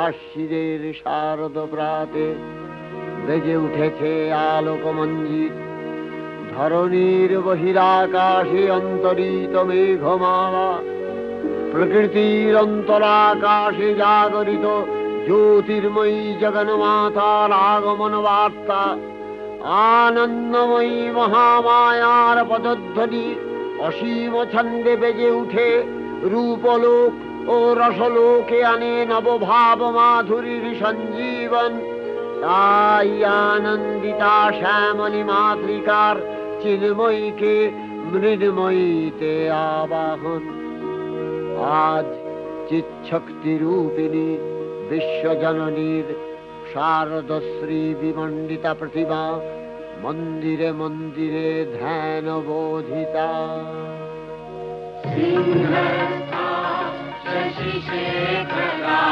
আশ্বিনের শারদ প্রাতে বেজে উঠেছে আলোকমঞ্জিত। ধরণীর বহিরাকাশে অন্তরিত মেঘমালা, প্রকৃতির অন্তরাকাশে জাগরিত জ্যোতির্ময়ী জগন্মাতার আগমন বার্তা। আনন্দময়ী মহামায়ার পদধ্বনি অসীম ছন্দে বেজে উঠে রূপলোক ও রসলোকে আনে নবভাব মাধুরীর সঞ্জীবন। তাই আনন্দিতা শ্যামলী মাতৃকার চিন্ময়ীকে মৃন্ময়ীতে আবাহন। আজ চিৎশক্তি রূপিণী বিশ্বজননীর শারদশ্রী বিমণ্ডিতা প্রতিমা মন্দিরে মন্দিরে ধ্যান বোধিতা। সিংহস্থা শশিশেখরা